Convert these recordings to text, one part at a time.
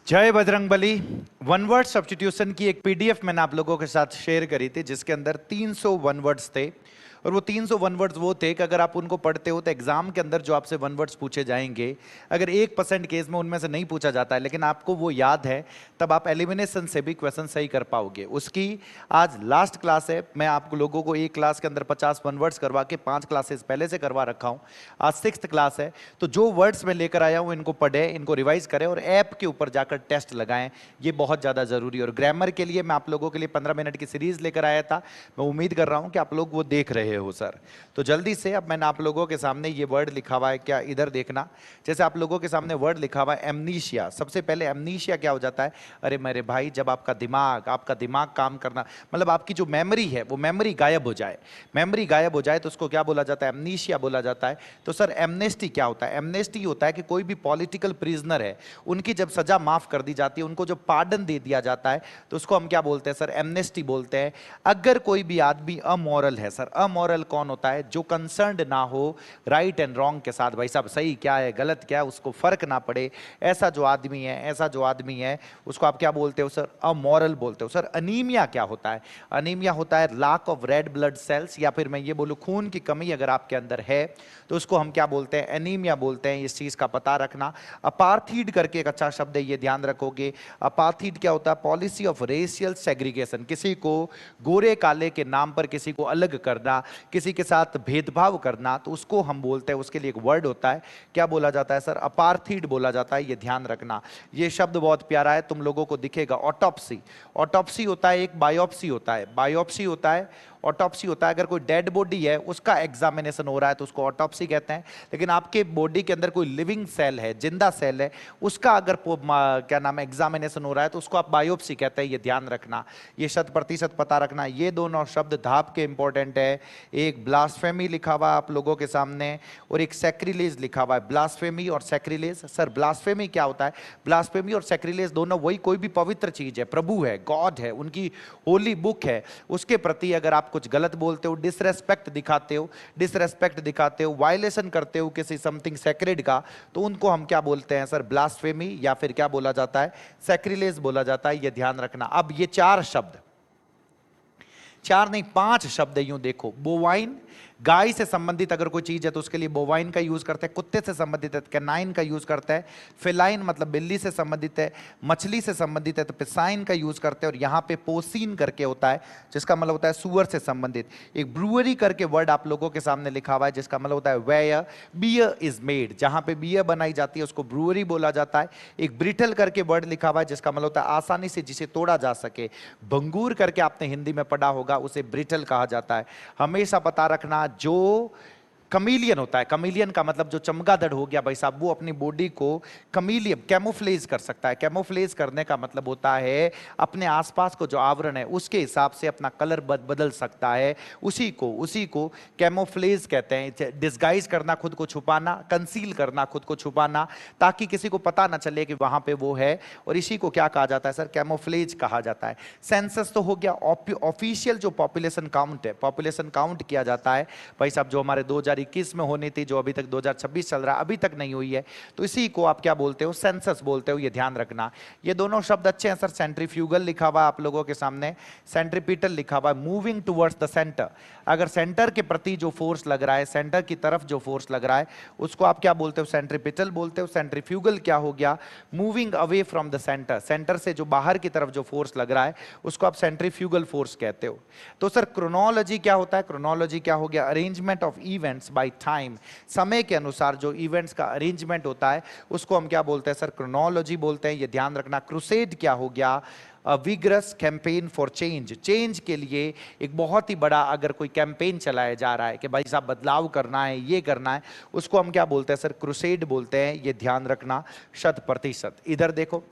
जय Bajrangbali. One word substitution की एक पीडीएफ मैंने आप लोगों के साथ शेयर करी थी, जिसके अंदर 300 वन वर्ड्स थे। और वो 300 वन वर्ड्स वो थे कि अगर आप उनको पढ़ते हो तो एग्जाम के अंदर जो आपसे वन वर्ड्स पूछे जाएंगे, अगर 1% केस में उनमें से नहीं पूछा जाता है लेकिन आपको वो याद है, तब आप एलिमिनेशन से भी क्वेश्चन सही कर पाओगे। उसकी आज लास्ट क्लास है। मैं आप लोगों को एक क्लास के अंदर 50 वन वर्ड्स करवा के 5 क्लासेस पहले से करवा रखा हूँ। आज 6th क्लास है, तो जो वर्ड्स मैं लेकर आया हूँ इनको पढ़े, इनको रिवाइज करें और ऐप के ऊपर जाकर टेस्ट लगाएं। ये बहुत ज़्यादा ज़रूरी है। और ग्रामर के लिए मैं आप लोगों के लिए 15 मिनट की सीरीज लेकर आया था। मैं उम्मीद कर रहा हूँ कि आप लोग वो देख रहे हो सर। तो जल्दी से अब मैंने आप लोगों के सामने ये वर्ड लिखा हुआ है, क्या इधर देखना। जैसे आप लोगों के सामने वर्ड लिखा हुआ है एमनीशिया। सबसे पहले एमनीशिया क्या हो जाता है? अरे मेरे भाई, जब आपका दिमाग काम करना, मतलब आपकी जो मेमोरी है वो मेमोरी गायब हो जाए, मेमोरी गायब हो जाए तो उसको क्या बोला जाता है? एमनीशिया बोला जाता है। तो सर एमनेस्टी क्या होता है? एमनेस्टी होता है कि कोई भी पॉलिटिकल प्रिजनर है, उनकी जब सजा माफ कर दी जाती है, उनको जब पार्डन दे दिया जाता है, तो उसको हम क्या बोलते हैं सर? एमनेस्टी बोलते हैं। अगर कोई भी आदमी अमोरल है सर, अमोरल कौन होता है? जो कंसर्न्ड ना हो राइट एंड रॉन्ग के साथ, भाई साहब सही क्या है गलत क्या है उसको फर्क ना पड़े, ऐसा जो आदमी है, ऐसा जो आदमी है उसको आप क्या बोलते हो सर? अमोरल बोलते हो। सर अनीमिया क्या होता है? अनीमिया होता है lack of red blood cells, या फिर मैं ये बोलूं खून की कमी अगर आपके अंदर है तो उसको हम क्या बोलते हैं? एनीमिया बोलते हैं। इस चीज का पता रखना। अपार्थीड करके एक अच्छा शब्द है, ये ध्यान रखोगे। अपार्थीड क्या होता है? पॉलिसी ऑफ रेशियल सेग्रीगेशन, किसी को गोरे काले के नाम पर किसी को अलग करना, किसी के साथ भेदभाव करना, तो उसको हम बोलते हैं, उसके लिए एक वर्ड होता है। क्या बोला जाता है सर? अपार्थीड बोला जाता है। ये ध्यान रखना। ये शब्द बहुत प्यारा है, तुम लोगों को दिखेगा। ऑटोप्सी, ऑटोप्सी होता है, एक बायोप्सी होता है। बायोप्सी होता है, ऑटोप्सी होता है। अगर कोई डेड बॉडी है उसका एग्जामिनेशन हो रहा है तो उसको ऑटोप्सी कहते हैं। लेकिन आपके बॉडी के अंदर कोई लिविंग सेल है, जिंदा सेल है, उसका अगर क्या नाम है एग्जामिनेशन हो रहा है तो उसको आप बायोप्सी कहते हैं। ये ध्यान रखना, ये 100% पता रखना। ये दोनों शब्द धाप के इंपॉर्टेंट है। एक ब्लास्फेमी लिखा हुआ आप लोगों के सामने और एक सैक्रिलेज लिखा हुआ है। ब्लास्फेमी और सैक्रिलेज। सर ब्लास्फेमी क्या होता है? ब्लास्फेमी और सैक्रिलेज दोनों वही, कोई भी पवित्र चीज है, प्रभु है, गॉड है, उनकी होली बुक है, उसके प्रति अगर आप कुछ गलत बोलते हो, डिसरेस्पेक्ट दिखाते हो, वायलेशन करते हो किसी समथिंग सेक्रेड का, तो उनको हम क्या बोलते हैं सर? ब्लास्फेमी, या फिर क्या बोला जाता है? सैक्रिलेज बोला जाता है। ये ध्यान रखना। अब ये 4 शब्द, 4 नहीं 5 शब्द है, यूं देखो। बोवाइन, गाय से संबंधित अगर कोई चीज है तो उसके लिए बोवाइन का यूज करते हैं। कुत्ते से संबंधित है तो कैनाइन का यूज करता है। फेलाइन मतलब बिल्ली से संबंधित है। मछली से संबंधित है तो पिसाइन का यूज करते हैं। और यहाँ पे पोसीन करके होता है, जिसका मतलब होता है सुअर से संबंधित। एक ब्रूअरी करके वर्ड आप लोगों के सामने लिखा हुआ है, जिसका मतलब होता है वेयर बियर इज मेड, जहां पे बियर बनाई जाती है उसको ब्रूअरी बोला जाता है। एक ब्रिटल करके वर्ड लिखा हुआ है, जिसका मतलब होता है आसानी से जिसे तोड़ा जा सके। भंगूर करके आपने हिंदी में पढ़ा होगा, उसे ब्रिटल कहा जाता है। हमेशा पता रखना, जो कमीलियन होता है, कमीलियन का मतलब जो चमगादड़ हो गया भाई साहब, वो अपनी बॉडी को कमीलियन कैमोफ्लेज कर सकता है। कैमोफ्लेज करने का मतलब होता है अपने आसपास को जो आवरण है उसके हिसाब से अपना कलर बदल सकता है। उसी को कैमोफ्लेज कहते हैं। डिस्गाइज करना, खुद को छुपाना, कंसील करना, खुद को छुपाना, ताकि किसी को पता ना चले कि वहां पे वो है। और इसी को क्या कहा जाता है सर? कैमोफ्लेज कहा जाता है। सेंसस तो हो गया, ऑफिशियल जो पॉपुलेशन काउंट है, पॉपुलेशन काउंट किया जाता है भाई साहब, जो हमारे 2021 में होनी थी, जो अभी तक 2026 चल रहा है, अभी तक नहीं हुई है, तो इसी को आप क्या बोलते हो? सेंसस बोलते हो। ये ध्यान रखना। ये दोनों शब्द अच्छे हैं सर। सेंट्रीफ्यूगल लिखा हुआ आप लोगों के सामने, सेंट्रीपिटल लिखा हुआ है। मूविंग टुवर्ड्स द सेंटर, अगर सेंटर के प्रति जो फोर्स लग रहा है, सेंटर की तरफ जो फोर्स लग रहा है, उसको आप क्या बोलते हो? सेंट्रीपिटल बोलते हो। सेंट्रीफ्यूगल क्या हो गया? Moving away from the centre, centre से जो बाहर की तरफ जो फोर्स लग रहा है उसको आप सेंट्रीफ्यूगल फोर्स कहते हो। तो सर क्रोनोलॉजी क्या होता है? क्रोनोलॉजी क्या हो गया? Arrangement of events by time, समय के अनुसार जो इवेंट्स का अरेंजमेंट होता है उसको हम क्या बोलते हैं सर? क्रोनोलॉजी बोलते हैं। ये ध्यान रखना। क्रूसेड क्या हो गया? Vigorous campaign for change, change के लिए एक बहुत ही बड़ा अगर कोई कैंपेन चलाया जा रहा है कि भाई साहब बदलाव करना है, ये करना है, उसको हम क्या बोलते हैं सर? क्रूसेड बोलते हैं। ये ध्यान रखना 100%। इधर देखो,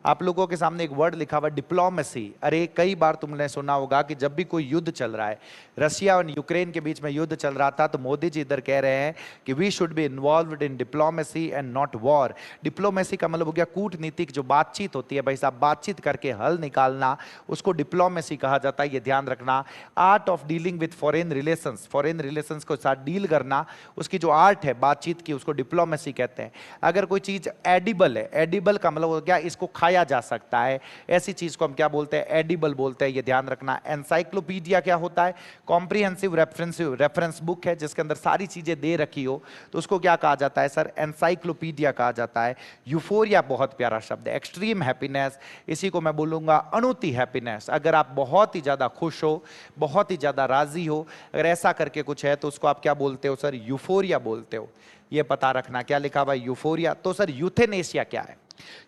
आप लोगों के सामने एक वर्ड लिखा हुआ डिप्लोमेसी। अरे कई बार तुमने सुना होगा कि जब भी कोई युद्ध चल रहा है, रशिया और यूक्रेन के बीच में युद्ध चल रहा था, तो मोदी जी इधर कह रहे हैं कि we should be involved in diplomacy and not war. Diplomacy का मतलब हो गया कूटनीतिक जो बातचीत होती है भाई साहब, बातचीत करके हल निकालना, उसको डिप्लोमेसी कहा जाता है। ये ध्यान रखना। Art of dealing with foreign relations, foreign relations को साथ डील करना, उसकी जो आर्ट है बातचीत की, उसको डिप्लोमेसी कहते हैं। अगर कोई चीज एडिबल है, एडिबल का मतलब हो गया इसको खाया खाया जा सकता है, ऐसी चीज को हम क्या बोलते हैं, एडिबल बोलते हैं, ये ध्यान रखना। एनसाइक्लोपीडिया क्या होता है, कॉम्प्रिहेंसिव रेफरेंस बुक है जिसके अंदर सारी चीजें दे रखी हो, तो उसको क्या कहा जाता है सर, एनसाइक्लोपीडिया कहा जाता है। यूफोरिया बहुत प्यारा शब्द है। एक्सट्रीम हैप्पीनेस, इसी को मैं बोलूंगा अणुति हैप्पीनेस। अगर आप बहुत ही ज्यादा खुश हो, बहुत ही ज्यादा राजी हो, अगर ऐसा करके कुछ है तो उसको आप क्या बोलते हो सर, यूफोरिया बोलते हो। ये पता रखना। क्या लिखा हुआ है, यूफोरिया। तो सर यूथेनेशिया क्या है,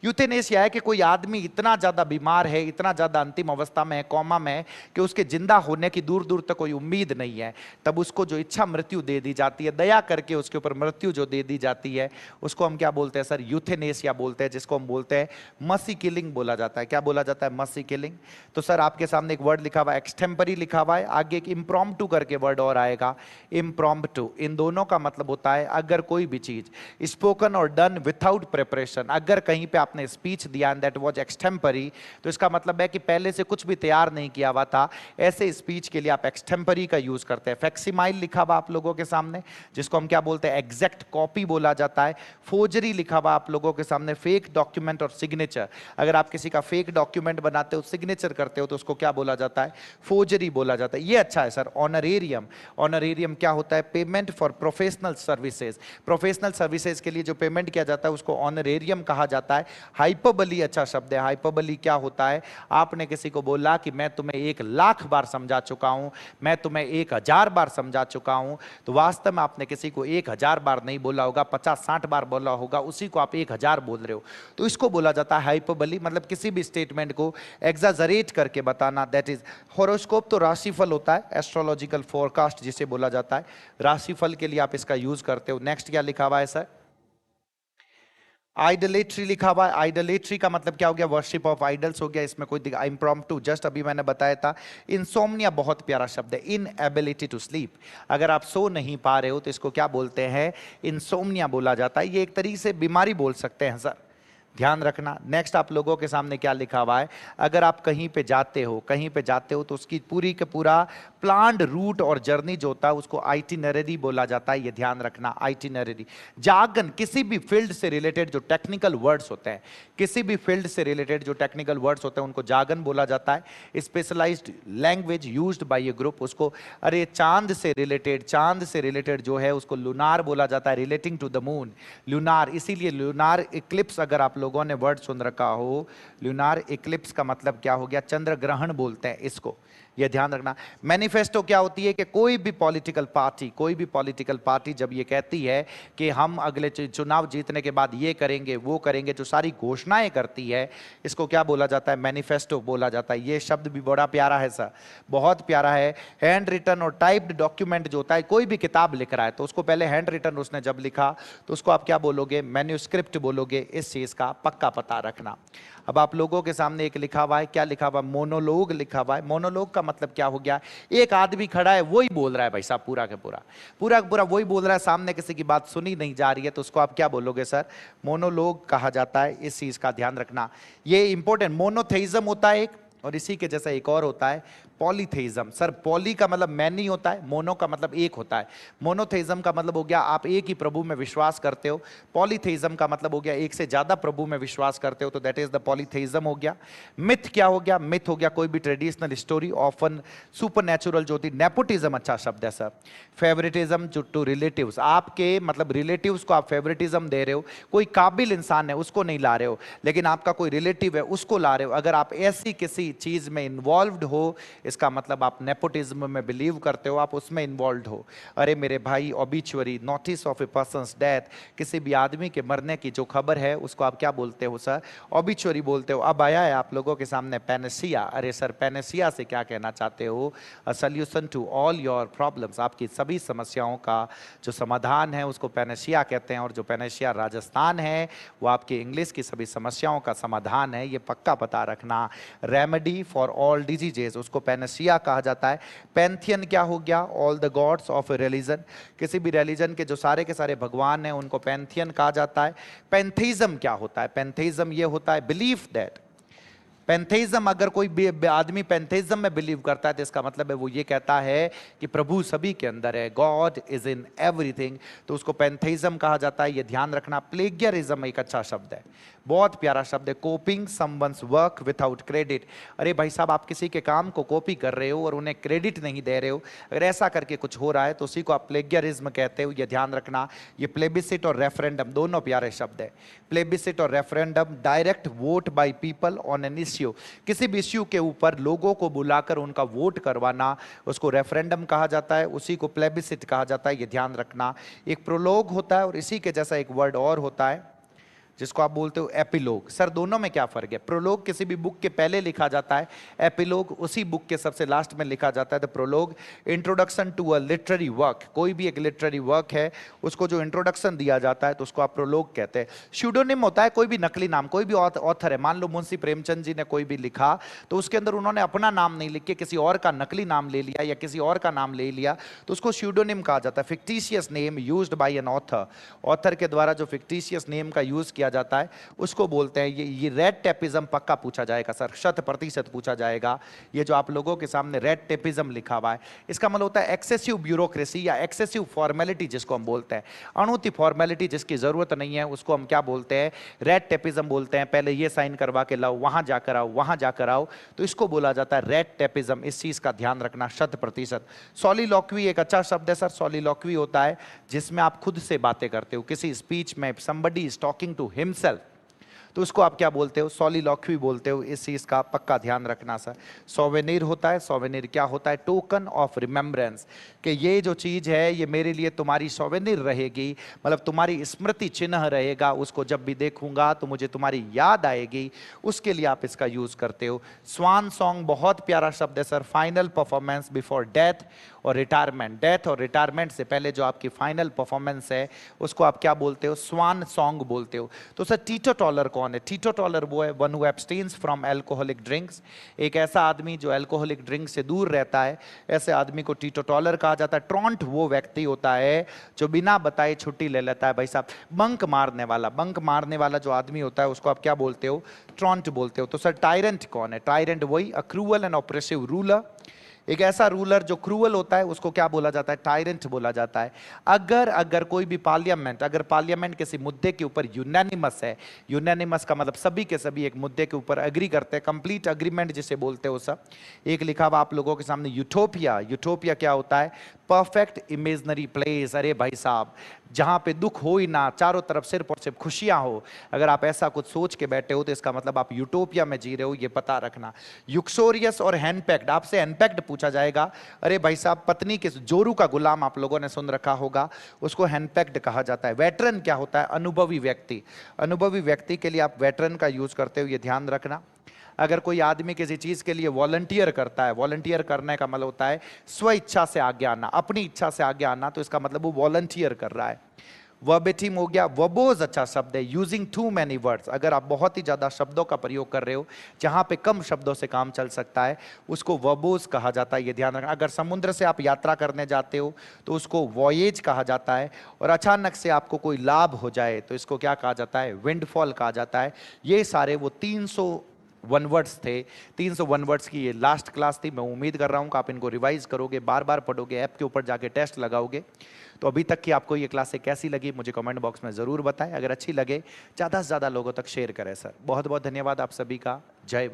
यूथेनेशिया है कि कोई आदमी इतना ज्यादा बीमार है, इतना ज्यादा अंतिम अवस्था में है, कोमा में है, कि उसके जिंदा होने की दूर दूर तक कोई उम्मीद नहीं है, तब उसको जो इच्छा मृत्यु दे दी जाती है, दया करके उसके ऊपर मृत्यु जो दे दी जाती है, उसको हम क्या बोलते हैं सर, यूथेनेशिया बोलते हैं, जिसको हम बोलते हैं मसी किलिंग बोला जाता है। क्या बोला जाता है, मसी किलिंग। तो सर आपके सामने एक वर्ड लिखा हुआ है, एक्सटेम्परी लिखा हुआ है, आगे एक इम्प्रॉम्प्टू करके वर्ड और आएगा, इम्प्रॉम्प्टू। इन दोनों का मतलब होता है अगर कोई भी चीज स्पोकन और डन विथआउट प्रिपरेशन, अगर कहीं पे आपने स्पीच दिया एंड दैट वाज एक्सटेम्परी, तो इसका मतलब है कि पहले से कुछ भी तैयार नहीं किया हुआ था, ऐसे स्पीच के लिए आप एक्सटेम्परी का यूज करते हैं। फैक्सिमाइल लिखा हुआ आप लोगों के सामने, जिसको हम क्या बोलते हैं, एग्जैक्ट कॉपी बोला जाता है। फोर्जरी लिखा हुआ आप लोगों के सामने, फेक डॉक्यूमेंट और सिग्नेचर। अगर आप किसी का फेक डॉक्यूमेंट बनाते हो, सिग्नेचर करते हो, तो उसको क्या बोला जाता है, फोर्जरी बोला जाता है। ये अच्छा है सर। ऑनरेरियम, ऑनरेरियम क्या होता है, payment for professional services. Professional services के लिए जो पेमेंट किया जाता है उसको ऑनरेरियम कहा जाता है। हाइपरबली अच्छा शब्द है। हाइपरबली क्या होता है, आपने किसी को बोला कि मैं तुम्हें 1,00,000 बार समझा चुका हूं, मैं तुम्हें 1,000 बार समझा चुका हूं, तो वास्तव में आपने किसी को 1,000 बार नहीं बोला होगा, 50-60 बार बोला होगा, उसी को आप 1,000 बोल रहे हो, तो इसको बोला जाता है हाइपरबली। मतलब किसी भी स्टेटमेंट को एग्जाजरेट करके बताना, दैट इज। हॉरोस्कोप तो राशिफल होता है, एस्ट्रोलॉजिकल फोरकास्ट जिसे बोला जाता है, राशिफल के लिए आप इसका यूज करते हो। नेक्स्ट क्या लिखा हुआ है सर, आइडलेट्री लिखा हुआ है। आइडलेट्री का मतलब क्या हो गया, वर्शिप ऑफ आइडल्स हो गया। इसमें कोई इम्प्रॉम्प्टू, जस्ट अभी मैंने बताया था। इंसोम्निया बहुत प्यारा शब्द है, इनएबिलिटी टू स्लीप। अगर आप सो नहीं पा रहे हो तो इसको क्या बोलते हैं, इंसोम्निया बोला जाता है। ये एक तरीके से बीमारी बोल सकते हैं सर, ध्यान रखना। नेक्स्ट आप लोगों के सामने क्या लिखा हुआ है, अगर आप कहीं पे जाते हो, कहीं पे जाते हो तो उसकी पूरी के पूरा प्लान्ड रूट और जर्नी जो होता है उसको आइटिनरी बोला जाता है। ये ध्यान रखना, आइटिनरी। जार्गन, किसी भी फील्ड से रिलेटेड जो टेक्निकल वर्ड्स होते हैं, किसी भी फील्ड से रिलेटेड जो टेक्निकल वर्ड्स होते हैं उनको जार्गन बोला जाता है। Specialised language used by a group, उसको अरे चांद से रिलेटेड, चांद से रिलेटेड जो है उसको लुनार बोला जाता है, relating to the moon, lunar. इसीलिए लुनार इक्लिप्स, अगर आप लोगों ने वर्ड सुन रखा हो, लुनार इक्लिप्स का मतलब क्या हो गया, चंद्र ग्रहण बोलते हैं इसको, ये ध्यान रखना। मैनिफेस्टो क्या होती है कि कोई भी पॉलिटिकल पार्टी जब ये कहती है कि हम अगले चुनाव जीतने के बाद ये करेंगे वो करेंगे, जो सारी घोषणाएं करती है, इसको क्या बोला जाता है, मैनिफेस्टो बोला जाता है। ये शब्द भी बड़ा प्यारा है सर, बहुत प्यारा है। हैंड रिटन और टाइप्ड डॉक्यूमेंट जो होता है, कोई भी किताब लिख रहा है तो उसको पहले हैंड रिटन उसने जब लिखा तो उसको आप क्या बोलोगे, मैन्यूस्क्रिप्ट बोलोगे। इस चीज का पक्का पता रखना। अब आप लोगों के सामने एक लिखा हुआ है, क्या लिखा हुआ, मोनोलोग लिखा हुआ है। मोनोलोग का मतलब क्या हो गया, एक आदमी खड़ा है वही बोल रहा है भाई साहब, पूरा का पूरा वही बोल रहा है, सामने किसी की बात सुनी नहीं जा रही है, तो उसको आप क्या बोलोगे सर, मोनोलोग कहा जाता है। इस चीज का ध्यान रखना, ये इंपॉर्टेंट। मोनोथेइज्म होता है एक, और इसी के जैसा एक और होता है पॉलीथेइज्म। सर पॉली का मतलब मैनी होता है, मोनो का मतलब एक होता है। मोनोथेइज्म का मतलब हो गया आप एक ही प्रभु में विश्वास करते हो। पॉलीथेइज्म का मतलब हो गया एक से ज्यादा प्रभु में विश्वास करते हो, तो दैट इज द पॉलीथेइज्म हो गया। मिथ क्या हो गया, मिथ हो गया कोई भी ट्रेडिशनल स्टोरी, ऑफन सुपरनैचुरल जो होती। नेपोटिज्म अच्छा शब्द है सर। फेवरेटिज्म टू रिलेटिव्स, आपके मतलब रिलेटिव्स को आप फेवरेटिज्म दे रहे हो, कोई काबिल इंसान है उसको नहीं ला रहे हो, लेकिन आपका कोई रिलेटिव है उसको ला रहे हो। अगर आप ऐसी किसी चीज में इन्वॉल्व्ड हो, इसका मतलब आप नेपोटिज्म में बिलीव करते हो, आप उसमें इन्वॉल्व हो। अरे मेरे भाई, obituary, notice of A persons death, किसी भी आदमी के मरने की जो खबर है उसको आप क्या बोलते हो सर, ऑबिचुअरी बोलते हो। अब आया है आप लोगों के सामने पैनेसिया। अरे सर पैनेसिया से क्या कहना चाहते हो, a solution to all your problems, आपकी सभी समस्याओं का जो समाधान है उसको पैनेसिया कहते हैं। और जो पैनेसिया राजस्थान है वो आपकी इंग्लिश की सभी समस्याओं का समाधान है, ये पक्का पता रखना। रेमेडी फॉर ऑल डिजीजेस, उसको पैनेसिया कहा जाता है। पैंथियन क्या हो गया, all the gods of A religion, किसी भी रिलीजन के जो सारे के सारे भगवान हैं उनको पैंथियन कहा जाता है। पैंथेइज्म क्या होता है, पैंथेइज्म ये होता है बिलीफ दैट, पैंथेइज्म, अगर कोई आदमी पैंथेइज्म में बिलीव करता है तो इसका मतलब है वो ये कहता है कि प्रभु सभी के अंदर है, गॉड इज इन एवरीथिंग, तो उसको पैंथेइज्म कहा जाता है। ये ध्यान रखना। प्लेगियरिज्म एक अच्छा शब्द है, बहुत प्यारा शब्द है। कॉपिंग समवन्स वर्क विदाउट क्रेडिट। अरे भाई साहब, आप किसी के काम को कॉपी कर रहे हो और उन्हें क्रेडिट नहीं दे रहे हो, अगर ऐसा करके कुछ हो रहा है तो उसी को आप प्लेगियरिज्म कहते हो। ये ध्यान रखना। ये प्लेबिसिट और रेफरेंडम दोनों प्यारे शब्द है। प्लेबिसिट और referendum, direct vote by people on an issue, किसी भी इश्यू के ऊपर लोगों को बुलाकर उनका वोट करवाना, उसको रेफरेंडम कहा जाता है, उसी को प्लेबिसिट कहा जाता है। ये ध्यान रखना। एक प्रोलोग होता है और इसी के जैसा एक वर्ड और होता है जिसको आप बोलते हो एपिलोग। सर दोनों में क्या फर्क है? प्रोलोग किसी भी बुक के पहले लिखा जाता है, एपिलोग उसी बुक के सबसे लास्ट में लिखा जाता है। The prologue, introduction to a literary work, कोई भी एक लिटरेरी वर्क है उसको जो इंट्रोडक्शन दिया जाता है तो उसको आप प्रोलोग कहते हैं। स्यूडोनिम होता है कोई भी नकली नाम, कोई भी ऑथर है, मान लो मुंशी प्रेमचंद जी ने कोई भी लिखा तो उसके अंदर उन्होंने अपना नाम नहीं लिख के किसी और का नकली नाम ले लिया या किसी और का नाम ले लिया तो उसको स्यूडोनिम कहा जाता है। Fictitious name used by an author, author के द्वारा जो फिक्टिशियस नेम का यूज किया जाता है उसको बोलते हैं। ये रेड टेपिज्म पक्का पूछा जाएगा सर, 100% पूछा जाएगा। ये जो आप लोगों के सामने रेड टेपिज्म लिखा हुआ है इसका मतलब होता है एक्सेसिव ब्यूरोक्रेसी या एक्सेसिव फॉर्मेलिटी, जिसको हम बोलते हैं अणुति फॉर्मेलिटी जिसकी जरूरत नहीं है, उसको हम क्या बोलते हैं? रेड टेपिज्म बोलते हैं। पहले ये साइन करवा के लाओ, वहां जाकर आओ, वहां जाकर आओ, तो इसको बोला जाता है रेड टेपिज्म। इस चीज का ध्यान रखना 100%। सॉलिलॉक्वी एक अच्छा शब्द है सर। सॉलिलॉक्वी होता है जिसमें आप खुद से बातें करते हो, किसी स्पीच में somebody is talking to himself, तो उसको आप क्या बोलते हो? सॉलिलॉक्वी बोलते हो। इस चीज का पक्का ध्यान रखना सर। सोवेनिर होता है, सोवेनिर क्या होता है? टोकन ऑफ रिमेम्बरेंस, कि ये जो चीज है ये मेरे लिए तुम्हारी सोवेनिर रहेगी, मतलब तुम्हारी स्मृति चिन्ह रहेगा, उसको जब भी देखूंगा तो मुझे तुम्हारी याद आएगी, उसके लिए आप इसका यूज करते हो। स्वान सॉन्ग बहुत प्यारा शब्द है sir. Final performance before death और रिटायरमेंट, डेथ और रिटायरमेंट से पहले जो आपकी फाइनल परफॉर्मेंस है उसको आप क्या बोलते हो? स्वान सॉन्ग बोलते हो। तो सर टीटोटॉलर कौन है? टीटोटॉलर वो है one who abstains from alcoholic drinks, एक ऐसा आदमी जो एल्कोहलिक ड्रिंक से दूर रहता है, ऐसे आदमी को टीटोटॉलर कहा जाता है। ट्रॉन्ट वो व्यक्ति होता है जो बिना बताए छुट्टी ले लेता है। भाई साहब, बंक मारने वाला, बंक मारने वाला जो आदमी होता है उसको आप क्या बोलते हो? ट्रॉन्ट बोलते हो। तो सर टायरेंट कौन है? टायरेंट वही अ क्रूअल एंड ऑपरेसिव रूलर, एक ऐसा रूलर जो क्रूअल होता है उसको क्या बोला जाता है? टायरेंट बोला जाता है। अगर कोई भी पार्लियामेंट, अगर पार्लियामेंट किसी मुद्दे के ऊपर यूनानिमस है, यूनानिमस का मतलब सभी के सभी एक मुद्दे के ऊपर एग्री करते हैं, कंप्लीट अग्रीमेंट जिसे बोलते हो सब। एक लिखा हुआ आप लोगों के सामने यूटोपिया। यूटोपिया क्या होता है? Perfect imaginary place. अरे भाई साहब, जहां पे दुख हो ही ना, चारों तरफ सिर्फ और सिर्फ खुशियां हो, अगर आप ऐसा कुछ सोच के बैठे हो तो इसका मतलब आप यूटोपिया में जी रहे हो, ये पता रखना। युक्सोरियस और हैंडपैक्ड, आपसे हैंडपैक्ड पूछा जाएगा। अरे भाई साहब, पत्नी के जोरू का गुलाम आप लोगों ने सुन रखा होगा, उसको हैंडपैक्ड कहा जाता है। वेटरन क्या होता है? अनुभवी व्यक्ति। अनुभवी व्यक्ति के लिए आप वेटरन का यूज करते हो, ये ध्यान रखना। अगर कोई आदमी किसी चीज के लिए वॉलंटियर करता है, वॉलंटियर करने का मतलब होता है स्व इच्छा से आगे आना, अपनी इच्छा से आगे आना, तो इसका मतलब वो वॉलंटियर कर रहा है। वर्बेटिम हो गया। वर्बोज अच्छा शब्द है। यूजिंग टू मैनी वर्ड्स, अगर आप बहुत ही ज्यादा शब्दों का प्रयोग कर रहे हो जहां पे कम शब्दों से काम चल सकता है उसको वर्बोज कहा जाता है, ये ध्यान रखना। अगर समुद्र से आप यात्रा करने जाते हो तो उसको वॉयेज कहा जाता है, और अचानक से आपको कोई लाभ हो जाए तो इसको क्या कहा जाता है? विंडफॉल कहा जाता है। ये सारे वो 301 वर्ड्स थे। 301 वर्ड्स की ये लास्ट क्लास थी। मैं उम्मीद कर रहा हूँ कि आप इनको रिवाइज करोगे, बार बार पढ़ोगे, ऐप के ऊपर जाके टेस्ट लगाओगे। तो अभी तक की आपको ये क्लासें कैसी लगी मुझे कमेंट बॉक्स में ज़रूर बताएं। अगर अच्छी लगे ज़्यादा से ज़्यादा लोगों तक शेयर करें सर। बहुत बहुत धन्यवाद आप सभी का। जय